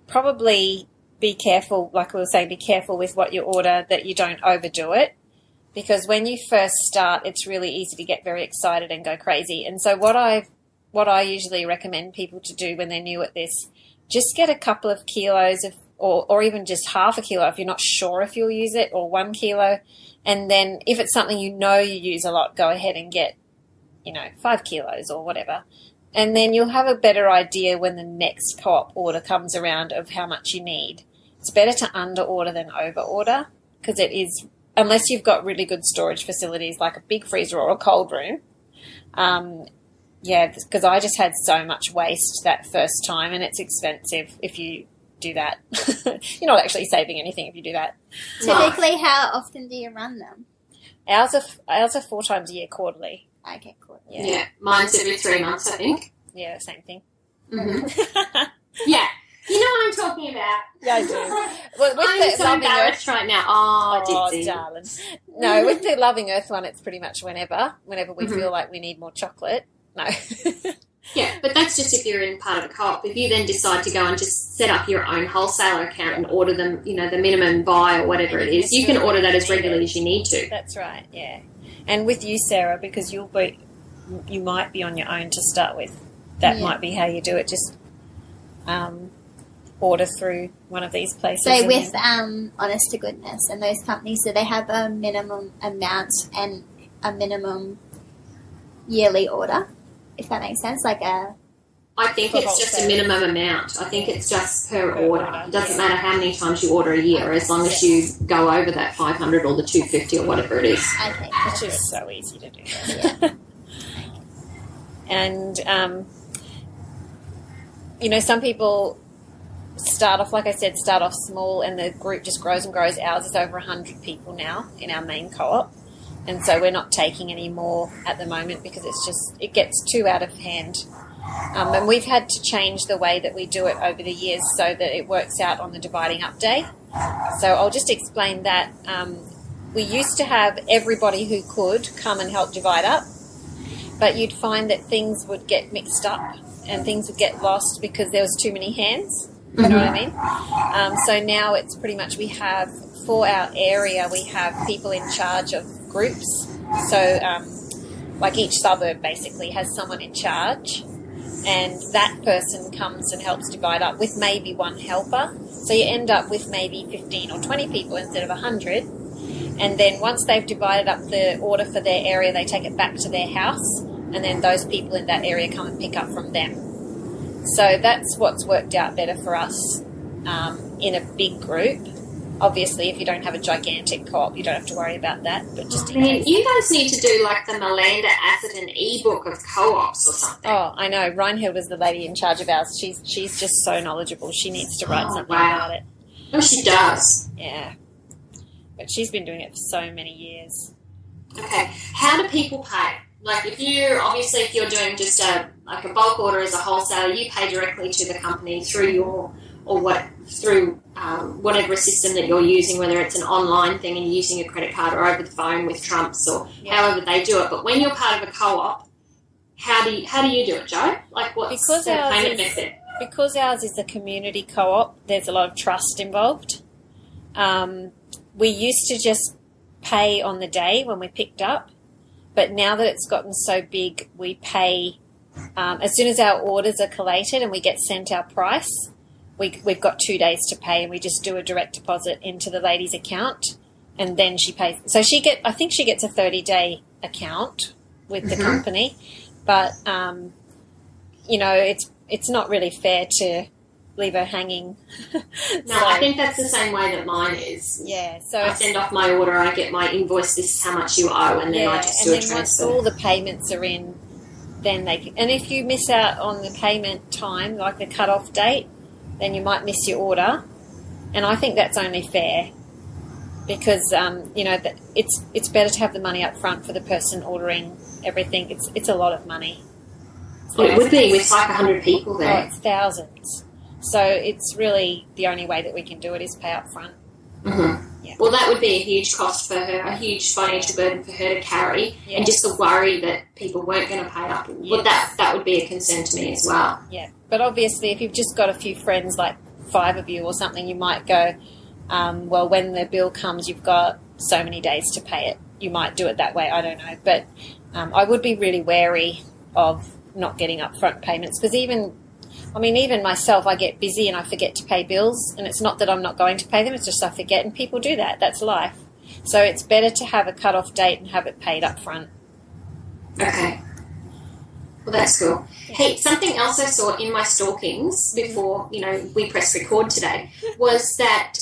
probably be careful, like we were saying, be careful with what you order, that you don't overdo it. Because when you first start, it's really easy to get very excited and go crazy. And so what I usually recommend people to do when they're new at this, just get a couple of kilos of, or even just half a kilo if you're not sure if you'll use it, or 1 kilo. And then if it's something you know you use a lot, go ahead and get, 5 kilos or whatever. And then you'll have a better idea when the next co-op order comes around of how much you need. It's better to under order than over order, because it is, unless you've got really good storage facilities like a big freezer or a cold room. Yeah, because I just had so much waste that first time, and it's expensive if you do that. You're not actually saving anything if you do that. Typically, how often do you run them? Ours are 4 times a year, quarterly. Okay, cool. Yeah, mine's every 3 months, I think. Yeah, same thing. Mm-hmm. Yeah. You know what I'm talking about. Yeah, I do. Well, with I'm the so Loving embarrassed Earth, right now. Oh, Dixie. darling. No, with the Loving Earth one, it's pretty much whenever we feel like we need more chocolate. No. Yeah, but that's just if you're in part of a co-op. If you then decide to go and just set up your own wholesaler account and order them, the minimum buy or whatever it is, you can order that as regularly as you need to. That's right, yeah. And with you, Sarah, because you might be on your own to start with, that might be how you do it. Just order through one of these places. So with Honest to Goodness and those companies, do they have a minimum amount and a minimum yearly order, if that makes sense? Like I think it's just a minimum amount. I think it's just per order. It doesn't matter how many times you order a year, as long as you go over that 500 or the 250 or whatever it is. Okay. Which is so easy to do. Yeah. And, some people start off small, and the group just grows and grows. Ours is over 100 people now in our main co-op. And so we're not taking any more at the moment because it gets too out of hand. And we've had to change the way that we do it over the years so that it works out on the dividing up day. So I'll just explain that. We used to have everybody who could come and help divide up, but you'd find that things would get mixed up and things would get lost because there was too many hands. You know what I mean? So now it's pretty much for our area, we have people in charge of groups. So like each suburb basically has someone in charge, and that person comes and helps divide up with maybe one helper. So you end up with maybe 15 or 20 people instead of 100. And then once they've divided up the order for their area, they take it back to their house, and then those people in that area come and pick up from them. So that's what's worked out better for us in a big group. Obviously, if you don't have a gigantic co-op, you don't have to worry about that. But just in case. You guys need to do like the Melinda Atherton e-book of co-ops or something. Oh, I know. Reinhild is the lady in charge of ours. She's just so knowledgeable. She needs to write something about it. Oh, she does. Yeah. But she's been doing it for so many years. Okay. How do people pay? Like if you're doing just a bulk order as a wholesaler, you pay directly to the company through whatever system that you're using, whether it's an online thing and you're using a credit card or over the phone with Trumps or however they do it. But when you're part of a co-op, how do you do it, Jo? Like what's the payment method? Because ours is a community co-op, there's a lot of trust involved. We used to just pay on the day when we picked up, but now that it's gotten so big, we pay as soon as our orders are collated and we get sent our price. we've got 2 days to pay, and we just do a direct deposit into the lady's account, and then she pays. So I think she gets a 30-day account with the company, but it's not really fair to leave her hanging. No, I think that's the same way that mine is. Yeah, so I send off my order, I get my invoice, this is how much you owe, and then I just do a transfer. Once all the payments are in, then and if you miss out on the payment time, like the cut-off date, then you might miss your order, and I think that's only fair because it's better to have the money up front for the person ordering everything. It's a lot of money. It would be with like 100 people there. Oh, it's thousands. So it's really the only way that we can do it is pay up front. Mm-hmm. Yeah. Well, that would be a huge cost for her, a huge financial burden for her to carry, and just the worry that people weren't going to pay up. Well, that would be a concern to me as well. Yeah, but obviously if you've just got a few friends, like 5 of you or something, you might go, well, when the bill comes, you've got so many days to pay it. You might do it that way, I don't know. But I would be really wary of not getting upfront payments because even myself, I get busy and I forget to pay bills, and it's not that I'm not going to pay them, it's just I forget, and people do that. That's life. So it's better to have a cut-off date and have it paid up front. Okay. Well, that's cool. Yeah. Hey, something else I saw in my stalkings before, we pressed record today was that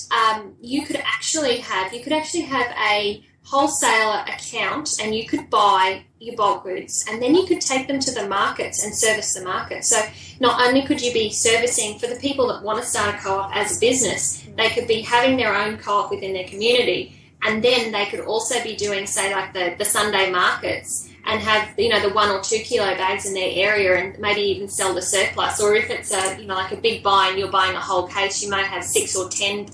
you could actually have a wholesaler account and you could buy your bulk goods and then you could take them to the markets and service the market. So not only could you be servicing for the people that want to start a co-op as a business, they could be having their own co-op within their community, and then they could also be doing, say, like the Sunday markets and have, the 1 or 2 kilo bags in their area and maybe even sell the surplus. Or if it's like a big buy and you're buying a whole case, you might have 6 or 10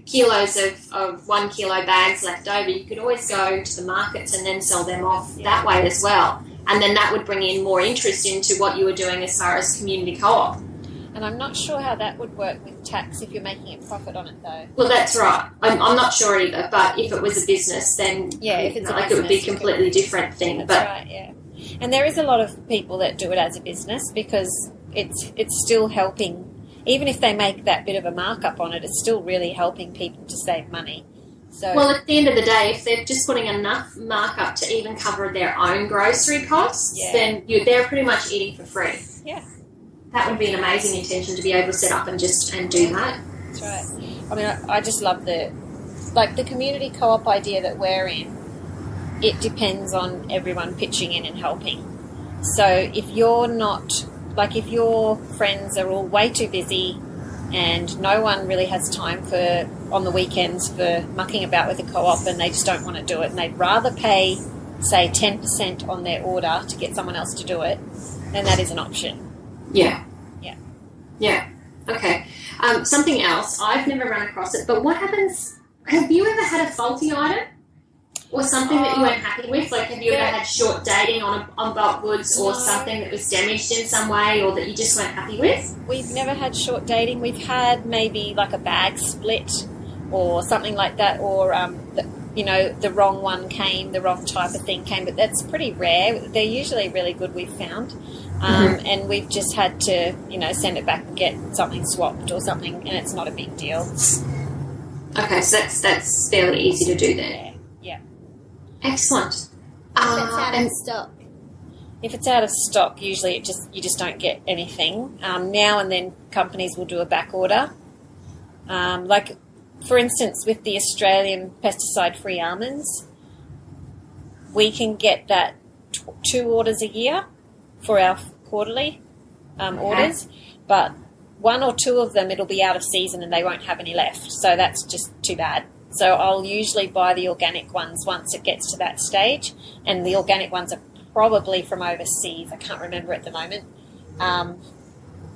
kilos of 1 kilo bags left over. You could always go to the markets and then sell them off that way as well. And then that would bring in more interest into what you were doing as far as community co-op. And I'm not sure how that would work with tax if you're making a profit on it, though. Well, that's right. I'm not sure either, but if it was a business, then if it's it would be a completely different thing. That's right, yeah. And there is a lot of people that do it as a business because it's still helping. Even if they make that bit of a markup on it, it's still really helping people to save money. So, well, at the end of the day, if they're just putting enough markup to even cover their oown grocery costs, then they're pretty much eating for free. Yeah. That would be an amazing intention to be able to set up and do that. That's right. I mean, I just love the community co-op idea that we're in. It depends on everyone pitching in and helping. So if you're not... if your friends are all way too busy and no one really has time on the weekends for mucking about with a co-op and they just don't want to do it and they'd rather pay, say, 10% on their order to get someone else to do it, then that is an option. Yeah. Yeah. Yeah. Okay. Something else, I've never run across it, but what happens, have you ever had a faulty item? Or something that you weren't happy with? Like, have you ever had short dating on bulk goods or something that was damaged in some way or that you just weren't happy with? We've never had short dating. We've had maybe like a bag split or something like that, or, the wrong one came, the wrong type of thing came, but that's pretty rare. They're usually really good, we've found. And we've just had to, send it back and get something swapped or something, and it's not a big deal. Okay, so that's fairly easy to do then. Yeah. Excellent. If it's out of stock. If it's out of stock, usually you just don't get anything. Now and then companies will do a back order. For instance, with the Australian pesticide-free almonds, we can get that 2 orders a year for our quarterly orders, but 1 or 2 of them it'll be out of season and they won't have any left. So that's just too bad. So I'll usually buy the organic ones once it gets to that stage, and the organic ones are probably from overseas. I can't remember at the moment.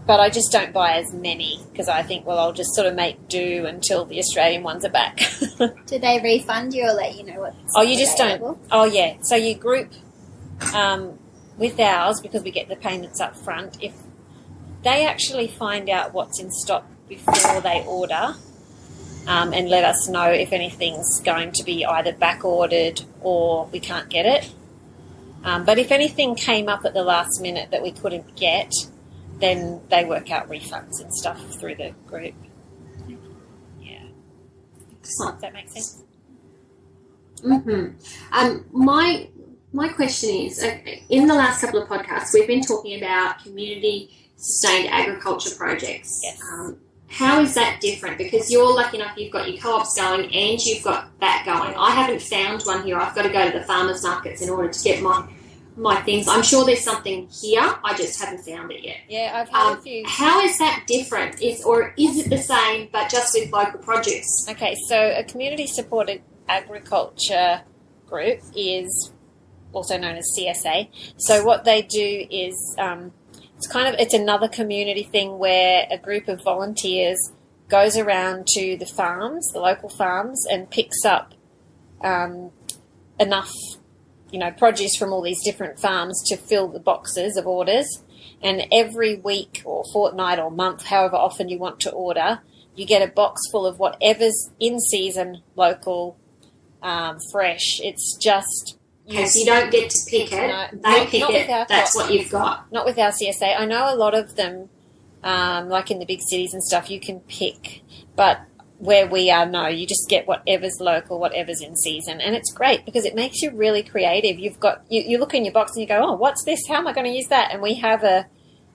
But I just don't buy as many because I think, I'll just sort of make do until the Australian ones are back. Do they refund you or let you know what's Oh, you just available? don't. Oh, yeah. So you group with ours because we get the payments up front. If they actually find out what's in stock before they order, and let us know if anything's going to be either back-ordered or we can't get it. But if anything came up at the last minute that we couldn't get, then they work out refunds and stuff through the group. Yeah. Excellent. Does that make sense? My question is, in the last couple of podcasts, we've been talking about community sustained agriculture projects. Yes. How is that different? Because you're lucky enough, you've got your co-ops going and you've got that going. Yeah. I haven't found one here. I've got to go to the farmers markets in order to get my things. I'm sure there's something here. I just haven't found it yet. Yeah, I've had a few. How is that different? Is it the same but just with local produce? Okay, so a community-supported agriculture group is also known as CSA. So what they do is it's another community thing where a group of volunteers goes around to the farms, the local farms, and picks up enough, produce from all these different farms to fill the boxes of orders. And every week or fortnight or month, however often you want to order, you get a box full of whatever's in season, local, fresh. It's just... Okay, so you don't get to pick it. No, they pick it. That's what you've got. Not with our CSA. I know a lot of them, like in the big cities and stuff, you can pick. But where we are, no, you just get whatever's local, whatever's in season. And it's great because it makes you really creative. You've got you look in your box and you go, oh, what's this? How am I going to use that? And we have a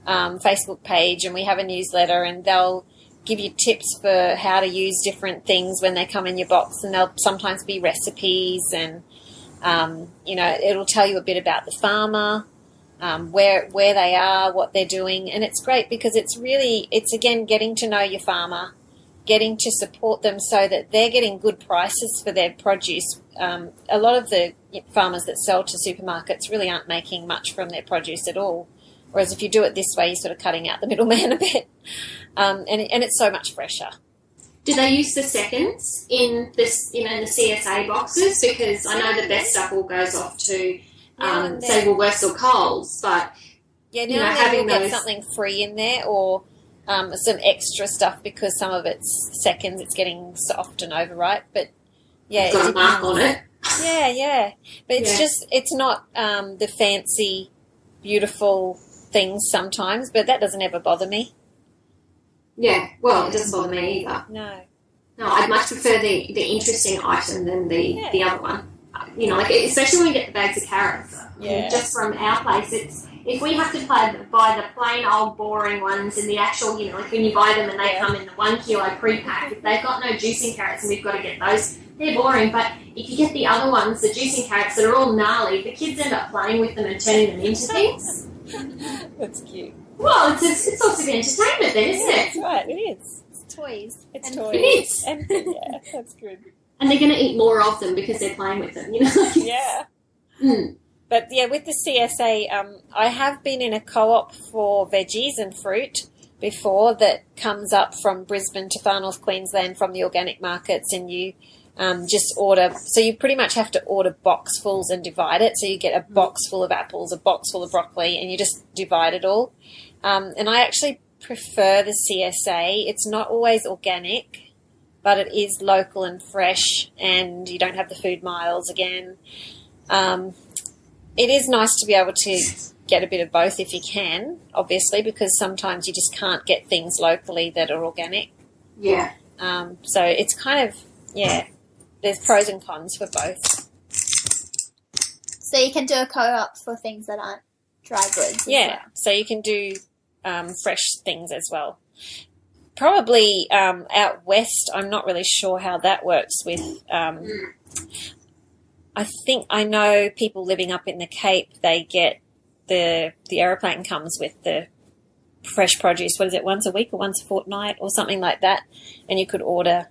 Facebook page and we have a newsletter, and they'll give you tips for how to use different things when they come in your box. And they'll sometimes be recipes and... it'll tell you a bit about the farmer, where they are, what they're doing, and it's great because it's again getting to know your farmer, getting to support them so that they're getting good prices for their produce. A lot of the farmers that sell to supermarkets really aren't making much from their produce at all, whereas if you do it this way, you're sort of cutting out the middleman a bit, and it's so much fresher. Do they use the seconds in this, in the CSA boxes? Because I know the best stuff all goes off to, say, Woolworths or Coles, but now and then you'll get something free in there, or some extra stuff because some of it's seconds. It's getting soft and overripe, but it's got a mark on it. Yeah. But it's not the fancy, beautiful things sometimes. But that doesn't ever bother me. Yeah, well, it doesn't bother me either. No, I'd much prefer the interesting item than the other one. Especially when we get the bags of carrots. Yeah. Just from our place, if we have to buy the plain old boring ones in the actual, like when you buy them and they come in the 1 kilo pre-pack, if they've got no juicing carrots and we've got to get those, they're boring. But if you get the other ones, the juicing carrots that are all gnarly, the kids end up playing with them and turning them into things. That's cute. Well, it's a source of entertainment then, isn't it? That's right, it is. It's toys. It's and toys. It is. And, yeah, that's good. And they're going to eat more of them because they're playing with them, Yeah. Mm. But, with the CSA, I have been in a co-op for veggies and fruit before that comes up from Brisbane to Far North Queensland from the organic markets, and you just order. So you pretty much have to order boxfuls and divide it. So you get a box full of apples, a box full of broccoli, and you just divide it all. And I actually prefer the CSA. It's not always organic, but it is local and fresh, and you don't have the food miles again. It is nice to be able to get a bit of both if you can, obviously, because sometimes you just can't get things locally that are organic. Yeah. So it's kind of, there's pros and cons for both. So you can do a co-op for things that aren't dry goods. So you can do fresh things as well. Probably out west, I'm not really sure how that works with... I think I know people living up in the Cape, they get the aeroplane comes with the fresh produce. What is it, once a week or once a fortnight or something like that? And you could order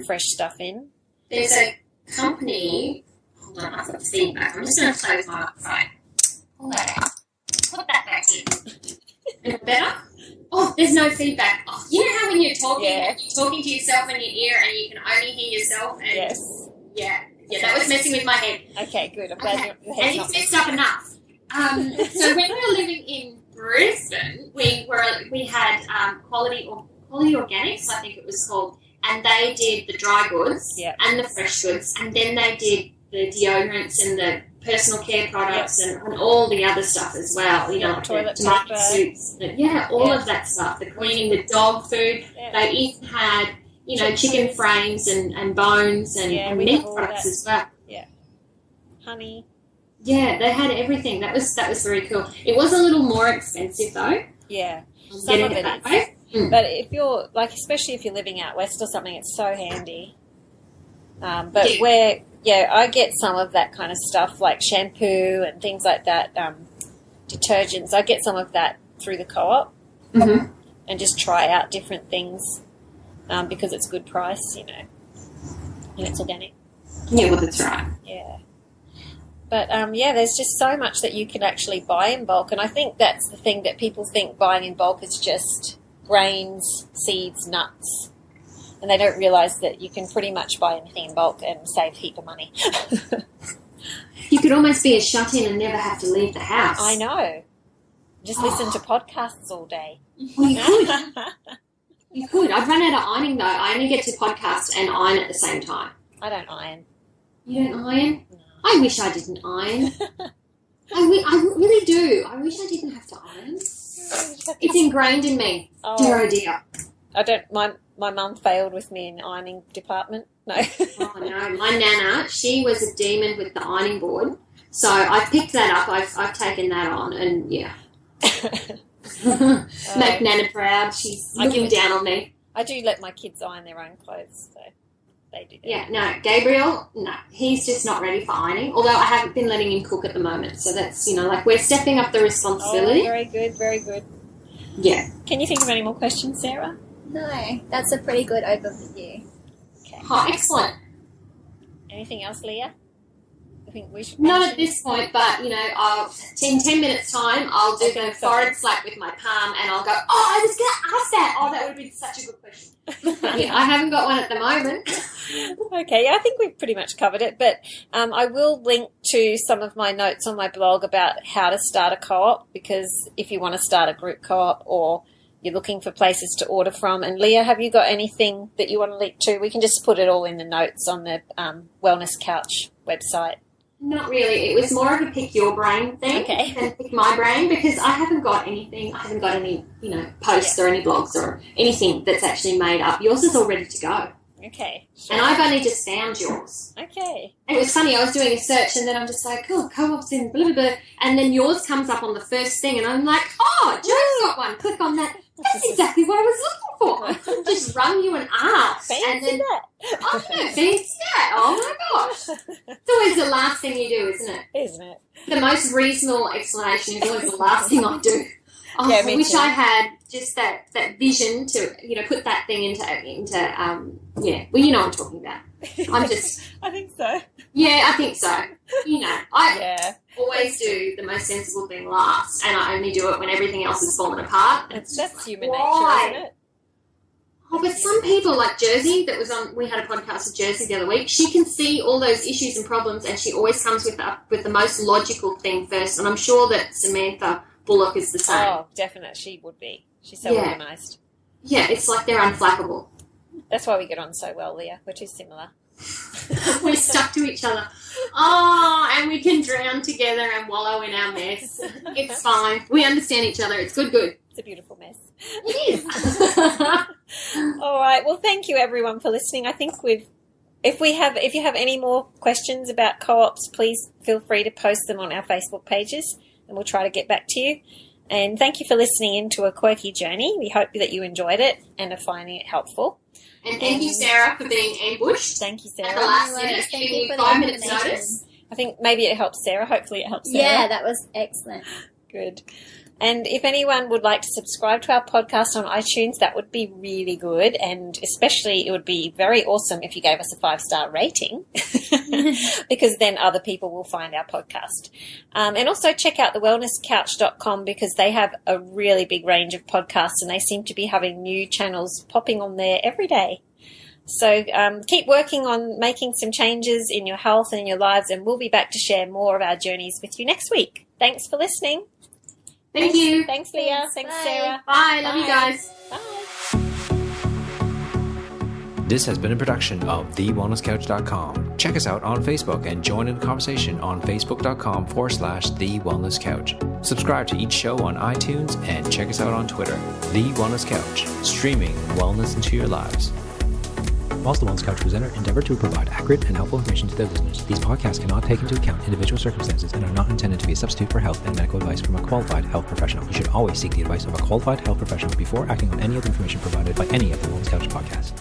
fresh stuff in. There's a company... Hold on, I've got feedback. I'm just going to close my microphone. Pull that out. Put that back in. Is it better? Oh, there's no feedback. Oh, you know how when you're talking to yourself in your ear and you can only hear yourself? And Yes. Yeah, that was messing with my head. Okay, good. I'm glad your head's And not it's messed up enough. So when we were living in Brisbane, we had Quality Organics, I think it was called, and they did the dry goods and the fresh goods, and then they did the deodorants and the personal care products and all the other stuff as well, you know, like toilet the tomato paper. soups, all of that stuff, the cleaning, the dog food. Yeah. They even had, you know, chicken frames and bones and we meat have all products that. as well. Yeah. Honey. Yeah, they had everything. That was very cool. It was a little more expensive though. Yeah. Some Getting of it it that is. way. But if you're, like, especially if you're living out west or something, it's so handy. But I get some of that kind of stuff, like shampoo and things like that, detergents. I get some of that through the co-op and just try out different things because it's good price, you know, and it's organic. Yeah, well, that's right. Yeah. But, there's just so much that you can actually buy in bulk, and I think that's the thing that people think buying in bulk is just grains, seeds, nuts, and they don't realise that you can pretty much buy anything in bulk and save a heap of money. You could almost be a shut-in and never have to leave the house. I know. Just listen to podcasts all day. Well, you could. You could. I'd run out of ironing, though. I only get to podcast and iron at the same time. I don't iron. You don't iron? No. I wish I didn't iron. I really do. I wish I didn't have to iron. It's ingrained in me. Oh. Dear, oh dear. I don't. My mum failed with me in the ironing department. No. Oh no, my nana, she was a demon with the ironing board. So I picked that up. I've taken that on, and yeah. Make Nana proud. She's looking down on me. I do let my kids iron their own clothes, so they do that. Yeah, no, Gabriel, no, he's just not ready for ironing. Although I haven't been letting him cook at the moment, so that's, you know, like we're stepping up the responsibility. Oh, very good, very good. Yeah. Can you think of any more questions, Sarah? No, that's a pretty good overview. Okay. Oh, excellent. Anything else, Leah? I think we should. Not mention? at this point, but, you know, in 10 minutes' time, I'll do the forehead slap with my palm and I'll go, oh, I was going to ask that. Oh, that would have been such a good question. Yeah, I haven't got one at the moment. Okay, yeah, I think we've pretty much covered it, but I will link to some of my notes on my blog about how to start a co-op, because if you want to start a group co-op or you're looking for places to order from. And Leah, have you got anything that you want to link to? We can just put it all in the notes on the Wellness Couch website. Not really. It was more of a pick your brain thing than pick my brain, because I haven't got anything. I haven't got any, you know, posts or any blogs or anything that's actually made up. Yours is all ready to go. Okay. Sure. And I've only just found yours. Okay. And it was funny, I was doing a search and then I'm just like, cool, co-ops in blah, blah, blah. And then yours comes up on the first thing and I'm like, oh, Joe's got one. Click on that. That's exactly what I was looking for. I just rung you and asked. Fancy and then, that. Oh, no, fancy that. Oh, my gosh. It's always the last thing you do, isn't it? Isn't it? The most reasonable explanation is always the last thing I do. Oh, Yeah, I me wish too. I had just that vision to, you know, put that thing into yeah. Well, you know what I'm talking about. I'm just, I think so. yeah, I think so. You know, I Yeah. always do the most sensible thing last, and I only do it when everything else is falling apart. That's human why? nature, isn't it? Oh, but some people, like Jersey, that was on, we had a podcast with Jersey the other week, she can see all those issues and problems, and she always comes with the most logical thing first, and I'm sure that Samantha Bullock is the same. Oh, definitely. She would be. She's so Yeah. organised. Yeah, it's like they're unflappable. That's why we get on so well, Leah. We're too similar. We're stuck to each other. Oh, and we can drown together and wallow in our mess. It's fine. We understand each other. It's good. It's a beautiful mess. It is. All right. Well, thank you everyone for listening. I think if you have any more questions about co-ops, please feel free to post them on our Facebook pages, and we'll try to get back to you. And thank you for listening in to A Quirky Journey. We hope that you enjoyed it and are finding it helpful. And thank you, Sarah, for being ambushed Thank you, at the Sarah. last No minute, worries. Thank giving you you for the 5 minutes information. notice. I think maybe it helps Sarah. Hopefully it helps Sarah. Yeah, that was excellent. Good. And if anyone would like to subscribe to our podcast on iTunes, that would be really good. And especially it would be very awesome if you gave us a 5-star rating because then other people will find our podcast. And also check out the wellnesscouch.com because they have a really big range of podcasts and they seem to be having new channels popping on there every day. So keep working on making some changes in your health and in your lives, and we'll be back to share more of our journeys with you next week. Thanks for listening. Thank you. Thanks, Leah. Thanks. Thanks, Bye. Sarah. Bye. Love you Bye. guys. Bye. This has been a production of TheWellnessCouch.com. Check us out on Facebook and join in the conversation on Facebook.com/The Wellness Couch. Subscribe to each show on iTunes and check us out on Twitter. The Wellness Couch, streaming wellness into your lives. Whilst the Wellness Couch presenter endeavor to provide accurate and helpful information to their listeners, these podcasts cannot take into account individual circumstances and are not intended to be a substitute for health and medical advice from a qualified health professional. You should always seek the advice of a qualified health professional before acting on any of the information provided by any of the Wellness Couch podcasts.